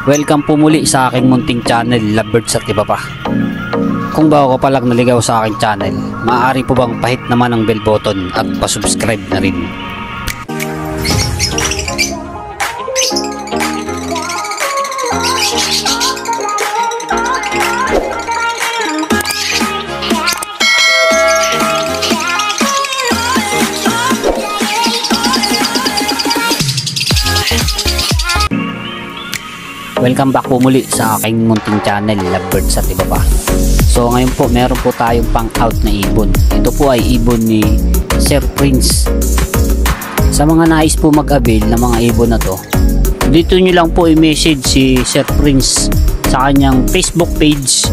Welcome po muli sa aking munting channel, Lovebirds at iba pa. Kung bago ka palang naligaw sa aking channel, maaari po bang pahit naman ang bell button at pasubscribe na rin. Welcome back po muli sa aking munting channel, Lovebirds at iba pa. So ngayon po meron po tayong pang out na ibon. Ito po ay ibon ni Sir Prince. Sa mga nais po mag-avail ng mga ibon na to, dito nyo lang po i-message si Sir Prince sa kanyang Facebook page,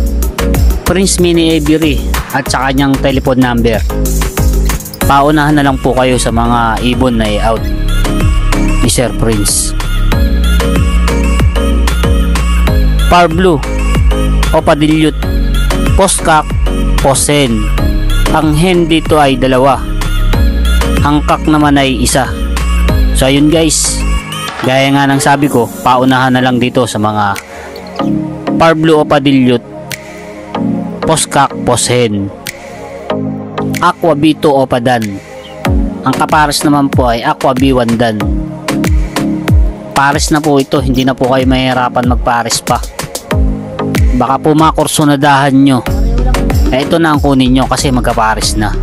Prince Mini Aviary, at sa kanyang telephone number. Paunahan na lang po kayo sa mga ibon na i-out ni Sir Prince. Par Blue, Opadilute, Postcock, Posen. Ang hen dito ay dalawa, ang cock naman ay isa. So ayun guys, gaya nga ng sabi ko, paunahan na lang dito sa mga Par Blue, Opadilute, Postcock, Posen. Aqua B2, Opadan. Ang kapares naman po ay Aqua B1 Dan. Pares na po ito, hindi na po kayo mahirapan magpares pa. Baka po makursunadahan nyo, ito na ang kunin nyo kasi magkapares na.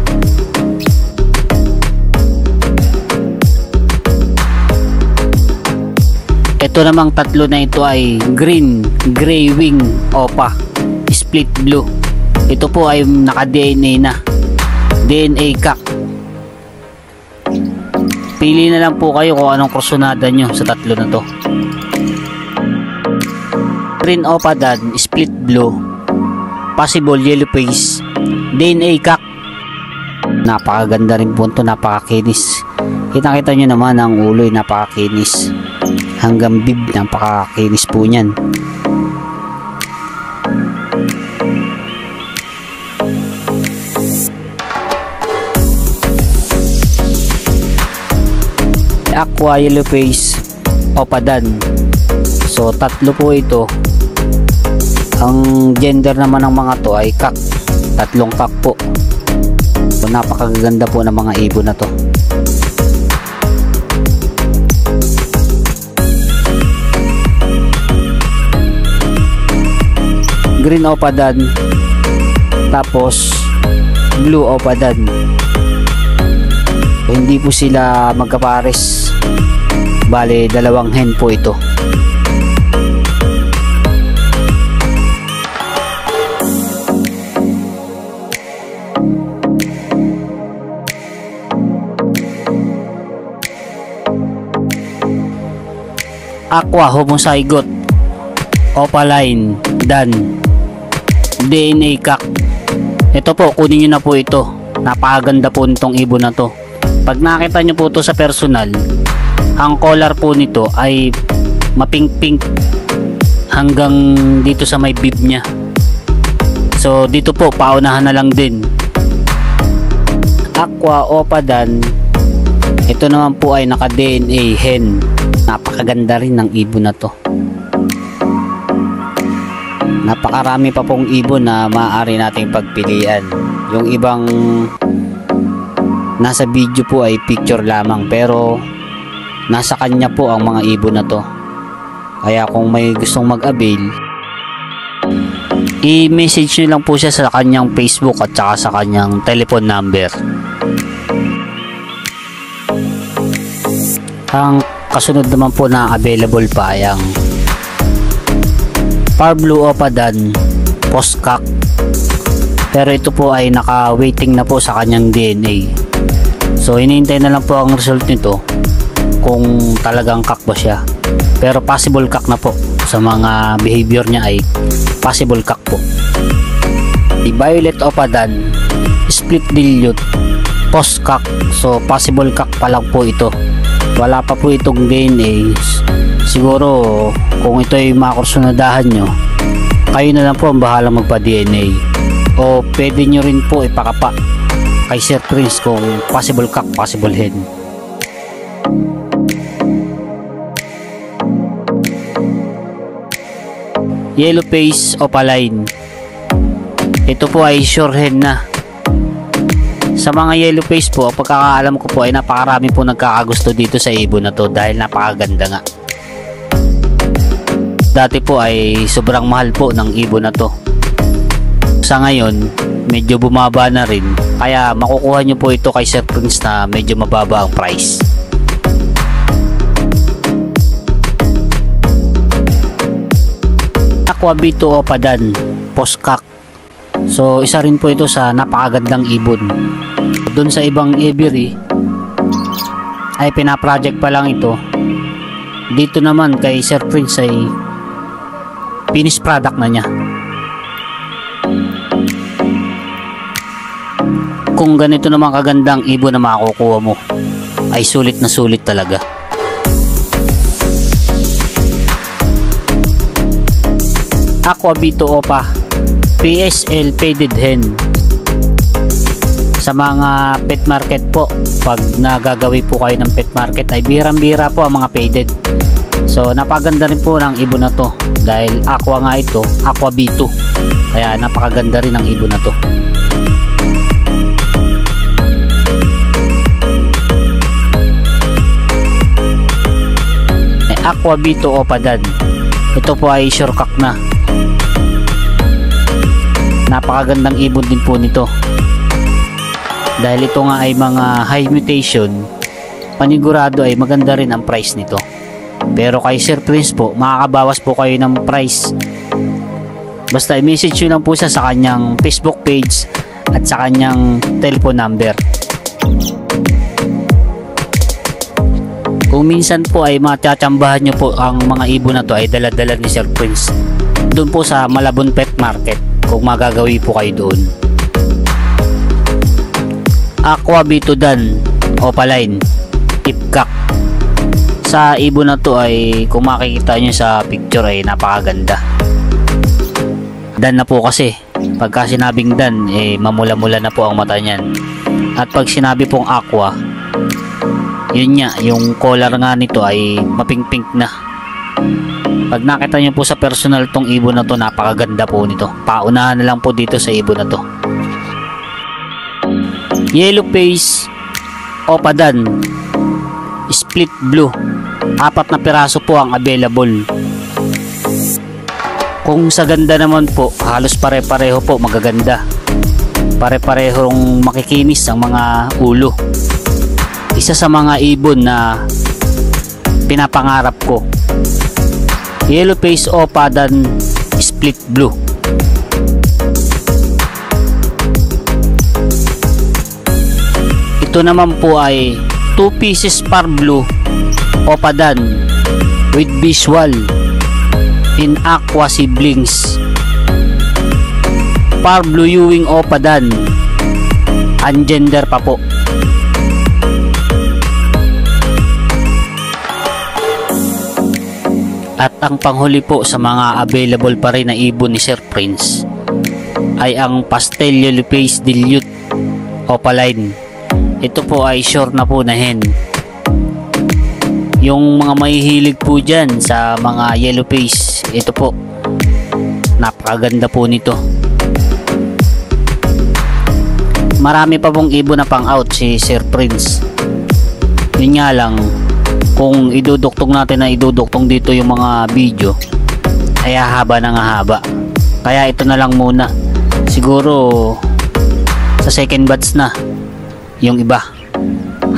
Ito namang tatlo na ito ay green, gray wing, opa, split blue. Ito po ay naka DNA na, DNA cock. Pili na lang po kayo kung anong kursunada nyo sa tatlo na to. Green Opadan, split blue, possible yellow face, DNA cock. Napakaganda rin po ito, napakakinis. Kita-kita nyo naman ang ulo, napakakinis. Hanggang bib, napakakinis po niyan. Aqua yellow face, Opadan. So tatlo po ito. Ang gender naman ng mga to ay cock. Tatlong cock po. So napakaganda po ng mga ibon na to. Green Opadan, tapos Blue Opadan. So, hindi po sila magkapares. Bale, dalawang hen po ito. Aqua Homozygote, Opaline Dan, DNA cock. Ito po, kunin nyo na po ito. Napakaganda po nitong ibon na to. Pag nakita nyo po ito sa personal, ang collar po nito ay mapink-pink hanggang dito sa may bib nya. So dito po, paunahan na lang din. Aqua Opadan. Ito naman po ay naka DNA hen. Napakaganda rin ng ibon na to. Napakarami pa pong ibon na maaari nating pagpilian. Yung ibang nasa video po ay picture lamang, pero nasa kanya po ang mga ibon na to. Kaya kung may gustong mag-avail, i-message nyo lang po siya sa kanyang Facebook at saka sa kanyang telephone number. Ang kasunod naman po na available pa ay ang Par Blue Opadan, Postcock. Pero ito po ay naka-waiting na po sa kanyang DNA. So hinihintay na lang po ang result nito kung talagang cock ba siya. Pero possible cock na po. Sa mga behavior niya ay possible cock po. The Violet Opadan, Split Dilute, Postcock. So possible cock pa lang po ito. Wala pa po itong DNA. Siguro kung ito ay makursunadahan nyo, kayo na lang po ang bahalang magpa-DNA. O pwede nyo rin po ipakapa kay Sir Prince kung possible cock, possible hen. yellow face opaline. Ito po ay sure hen na. Sa mga yellow face po, pagkakaalam ko po ay napakarami po nagkakagusto dito sa ibon na to dahil napakaganda nga. Dati po ay sobrang mahal po ng ibon na to. Sa ngayon, medyo bumaba na rin, kaya makukuha nyo po ito kay Sir Prince na medyo mababa ang price. Aqua B2 Opadan Postcock. So isa rin po ito sa napakagandang ibon. Doon sa ibang aviary ay pinaproject pa lang ito. Dito naman kay Sir Prince ay finished product na niya. Kung ganito naman kagandang ibon na makukuha mo, ay sulit na sulit talaga. Aqua B2 Opa PSL Faded Hen. Sa mga pet market po, pag nagagawi po kayo ng pet market ay birang-bira po ang mga faded. So napaganda rin po ng ibon na to dahil aqua nga ito, Aqua B2, kaya napakaganda rin ang ibon na to. Aqua B2 Opadan, ito po ay surecock na. Napakagandang ibon din po nito dahil ito nga ay mga high mutation. Panigurado ay maganda rin ang price nito, pero kay Sir Prince po makakabawas po kayo ng price. Basta i-message nyo lang po siya sa kanyang Facebook page at sa kanyang telephone number. Kung minsan po ay matiyatsambahan nyo po ang mga ibon na to ay dala-dala ni Sir Prince doon po sa Malabon Pet Market kung magagawi po kayo doon. Aqua B2 Dan Opaline Tipcock. Sa ibon na to ay kung makikita nyo sa picture ay napakaganda. Dan na po kasi pagka sinabing Dan mamula-mula na po ang mata niyan. At pag sinabi pong aqua, yun nga, yung collar nga nito ay mapink-pink na. Pag nakita nyo po sa personal tong ibon na to, napakaganda po nito. Paunahan na lang po dito sa ibon na to. Yellow face Opadan Split Blue, 4 na piraso po ang available. Kung sa ganda naman po, halos pare-pareho po magaganda. Pare-parehong makikinis ang mga ulo. Isa sa mga ibon na pinapangarap ko, Yellow face Opadan Split Blue. Ito naman po ay 2 pieces par blue Opadan with visual in aqua siblings. Par blue Ewing Opadan, ungender pa po. At ang panghuli po sa mga available pa rin na ibon ni Sir Prince ay ang Pastel Yellow Face Dilute Opaline. Ito po ay sure na po na hen. Yung mga mahihilig po dyan sa mga yellow face, ito po, napakaganda po nito. Marami pa pong ibon na pang out si Sir Prince. Yun nga lang, kung iduduktong natin na iduduktong dito yung mga video ay haba na nga haba, kaya ito na lang muna. Siguro sa second batch na yung iba,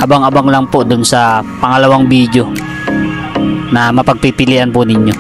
abang-abang lang po dun sa pangalawang video na mapagpipilian po ninyo.